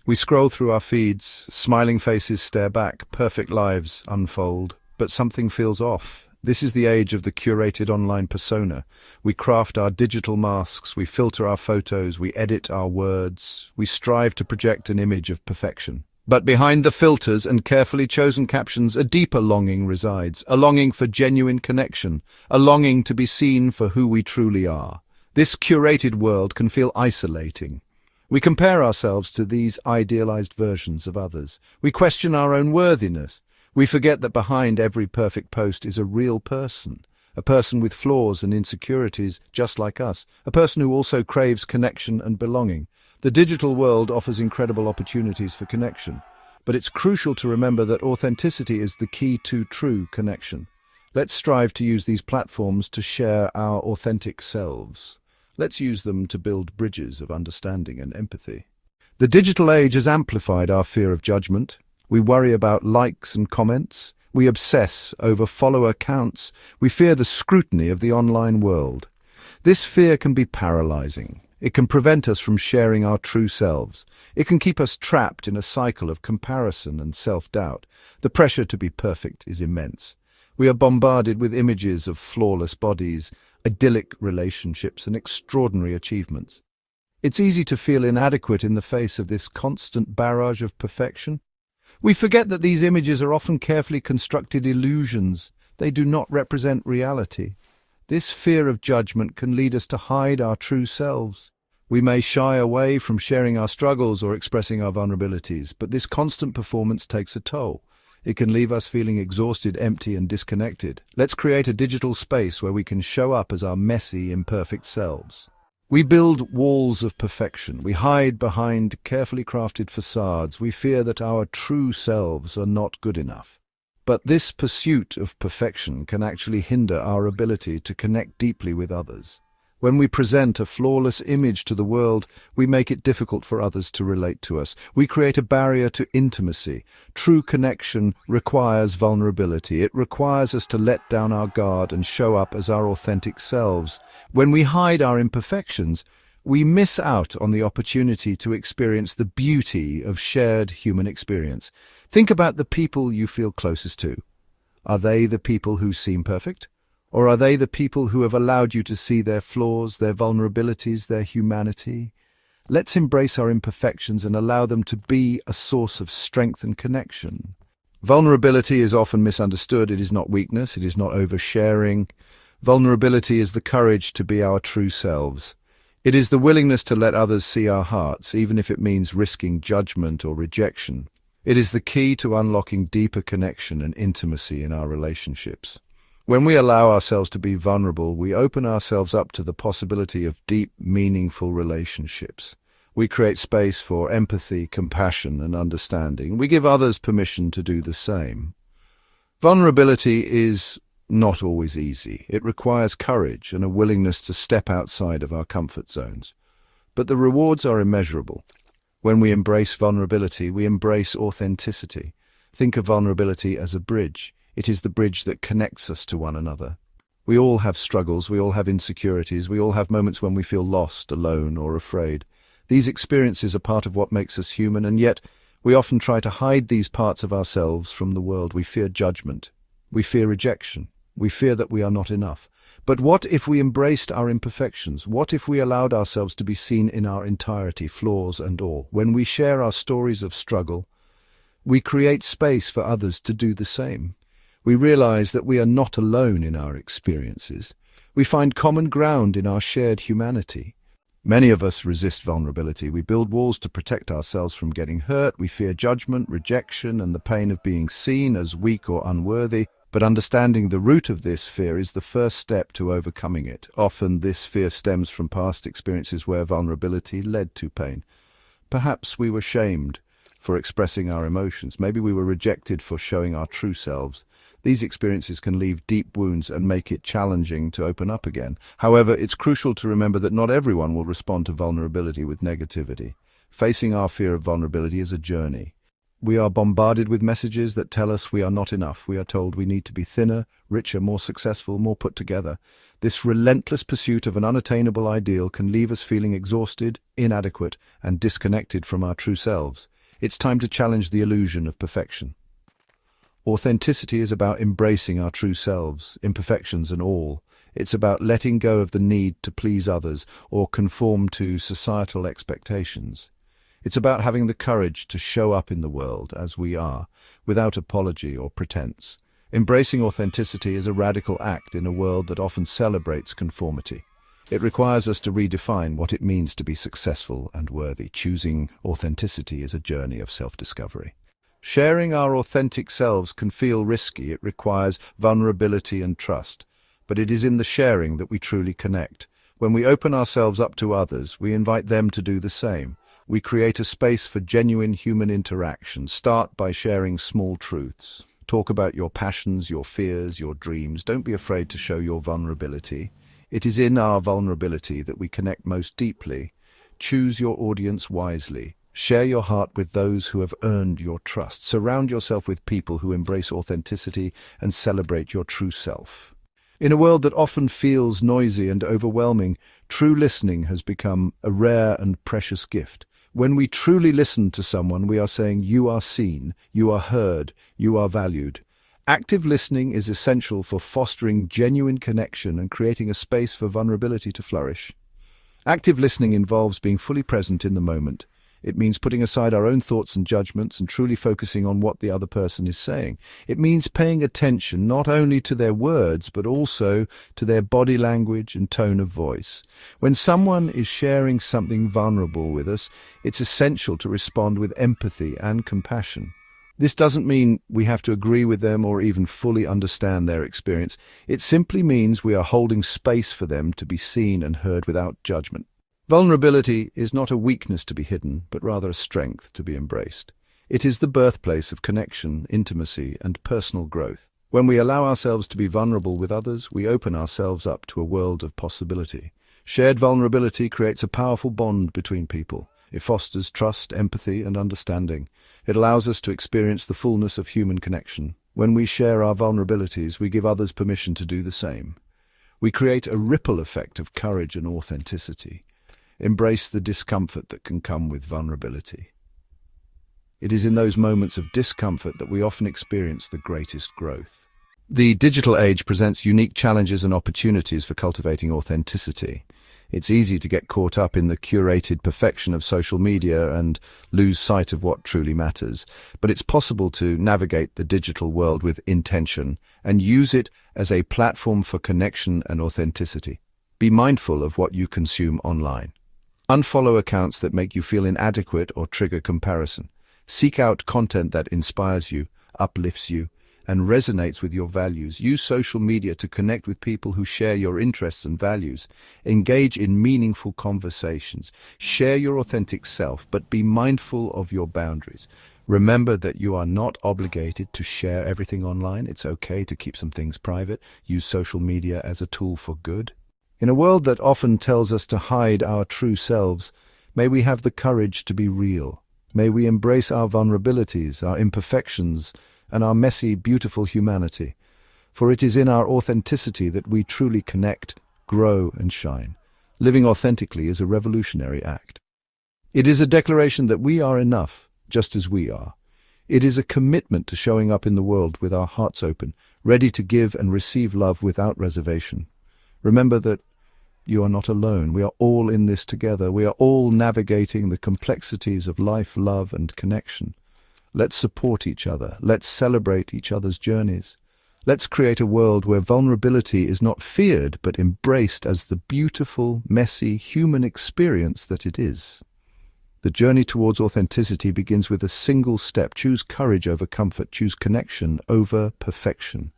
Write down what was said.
We scroll through our feeds, smiling faces stare back, perfect lives unfold, but something feels off. This is the age of the curated online persona. We craft our digital masks, we filter our photos, we edit our words, we strive to project an image of perfection. But behind the filters and carefully chosen captions, a deeper longing resides, a longing for genuine connection, a longing to be seen for who we truly are. This curated world can feel isolating. We compare ourselves to these idealized versions of others. We question our own worthiness. We forget that behind every perfect post is a real person, a person with flaws and insecurities just like us, a person who also craves connection and belonging. The digital world offers incredible opportunities for connection, but it's crucial to remember that authenticity is the key to true connection. Let's strive to use these platforms to share our authentic selves. Let's use them to build bridges of understanding and empathy. The digital age has amplified our fear of judgment. We worry about likes and comments. We obsess over follower counts. We fear the scrutiny of the online world. This fear can be paralyzing. It can prevent us from sharing our true selves. It can keep us trapped in a cycle of comparison and self-doubt. The pressure to be perfect is immense. We are bombarded with images of flawless bodies, idyllic relationships, and extraordinary achievements. It's easy to feel inadequate in the face of this constant barrage of perfection. We forget that these images are often carefully constructed illusions. They do not represent reality. This fear of judgment can lead us to hide our true selves. We may shy away from sharing our struggles or expressing our vulnerabilities, but this constant performance takes a toll. It can leave us feeling exhausted, empty, and disconnected. Let's create a digital space where we can show up as our messy, imperfect selves. We build walls of perfection. We hide behind carefully crafted facades. We fear that our true selves are not good enough. But this pursuit of perfection can actually hinder our ability to connect deeply with others. When we present a flawless image to the world, we make it difficult for others to relate to us. We create a barrier to intimacy. True connection requires vulnerability. It requires us to let down our guard and show up as our authentic selves. When we hide our imperfections, we miss out on the opportunity to experience the beauty of shared human experience. Think about the people you feel closest to. Are they the people who seem perfect? Or are they the people who have allowed you to see their flaws, their vulnerabilities, their humanity? Let's embrace our imperfections and allow them to be a source of strength and connection. Vulnerability is often misunderstood. It is not weakness. It is not oversharing. Vulnerability is the courage to be our true selves. It is the willingness to let others see our hearts, even if it means risking judgment or rejection. It is the key to unlocking deeper connection and intimacy in our relationships. When we allow ourselves to be vulnerable, we open ourselves up to the possibility of deep, meaningful relationships. We create space for empathy, compassion, and understanding. We give others permission to do the same. Vulnerability is not always easy. It requires courage and a willingness to step outside of our comfort zones. But the rewards are immeasurable. When we embrace vulnerability, we embrace authenticity. Think of vulnerability as a bridge. It is the bridge that connects us to one another. We all have struggles, we all have insecurities, we all have moments when we feel lost, alone, or afraid. These experiences are part of what makes us human, and yet we often try to hide these parts of ourselves from the world. We fear judgment. We fear rejection. We fear that we are not enough. But what if we embraced our imperfections? What if we allowed ourselves to be seen in our entirety, flaws and all? When we share our stories of struggle, we create space for others to do the same. We realize that we are not alone in our experiences. We find common ground in our shared humanity. Many of us resist vulnerability. We build walls to protect ourselves from getting hurt. We fear judgment, rejection, and the pain of being seen as weak or unworthy. But understanding the root of this fear is the first step to overcoming it. Often this fear stems from past experiences where vulnerability led to pain. Perhaps we were shamed for expressing our emotions. Maybe we were rejected for showing our true selves. These experiences can leave deep wounds and make it challenging to open up again. However, it's crucial to remember that not everyone will respond to vulnerability with negativity. Facing our fear of vulnerability is a journey. We are bombarded with messages that tell us we are not enough. We are told we need to be thinner, richer, more successful, more put together. This relentless pursuit of an unattainable ideal can leave us feeling exhausted, inadequate, and disconnected from our true selves. It's time to challenge the illusion of perfection. Authenticity is about embracing our true selves, imperfections and all. It's about letting go of the need to please others or conform to societal expectations. It's about having the courage to show up in the world as we are, without apology or pretense. Embracing authenticity is a radical act in a world that often celebrates conformity. It requires us to redefine what it means to be successful and worthy. Choosing authenticity is a journey of self-discovery. Sharing our authentic selves can feel risky. It requires vulnerability and trust. But it is in the sharing that we truly connect. When we open ourselves up to others, we invite them to do the same. We create a space for genuine human interaction. Start by sharing small truths. Talk about your passions, your fears, your dreams. Don't be afraid to show your vulnerability. It is in our vulnerability that we connect most deeply. Choose your audience wisely. Share your heart with those who have earned your trust. Surround yourself with people who embrace authenticity and celebrate your true self. In a world that often feels noisy and overwhelming, true listening has become a rare and precious gift. When we truly listen to someone, we are saying, "You are seen, you are heard, you are valued." Active listening is essential for fostering genuine connection and creating a space for vulnerability to flourish. Active listening involves being fully present in the moment. It means putting aside our own thoughts and judgments and truly focusing on what the other person is saying. It means paying attention not only to their words, but also to their body language and tone of voice. When someone is sharing something vulnerable with us, it's essential to respond with empathy and compassion. This doesn't mean we have to agree with them or even fully understand their experience. It simply means we are holding space for them to be seen and heard without judgment. Vulnerability is not a weakness to be hidden, but rather a strength to be embraced. It is the birthplace of connection, intimacy, and personal growth. When we allow ourselves to be vulnerable with others, we open ourselves up to a world of possibility. Shared vulnerability creates a powerful bond between people. It fosters trust, empathy, and understanding. It allows us to experience the fullness of human connection. When we share our vulnerabilities, we give others permission to do the same. We create a ripple effect of courage and authenticity. Embrace the discomfort that can come with vulnerability. It is in those moments of discomfort that we often experience the greatest growth. The digital age presents unique challenges and opportunities for cultivating authenticity. It's easy to get caught up in the curated perfection of social media and lose sight of what truly matters. But it's possible to navigate the digital world with intention and use it as a platform for connection and authenticity. Be mindful of what you consume online. Unfollow accounts that make you feel inadequate or trigger comparison. Seek out content that inspires you, uplifts you, and resonates with your values. Use social media to connect with people who share your interests and values. Engage in meaningful conversations. Share your authentic self, but be mindful of your boundaries. Remember that you are not obligated to share everything online. It's okay to keep some things private. Use social media as a tool for good. In a world that often tells us to hide our true selves, may we have the courage to be real. May we embrace our vulnerabilities, our imperfections, and our messy, beautiful humanity. For it is in our authenticity that we truly connect, grow, and shine. Living authentically is a revolutionary act. It is a declaration that we are enough, just as we are. It is a commitment to showing up in the world with our hearts open, ready to give and receive love without reservation. Remember that you are not alone. We are all in this together. We are all navigating the complexities of life, love, and connection. Let's support each other. Let's celebrate each other's journeys. Let's create a world where vulnerability is not feared, but embraced as the beautiful, messy, human experience that it is. The journey towards authenticity begins with a single step. Choose courage over comfort. Choose connection over perfection.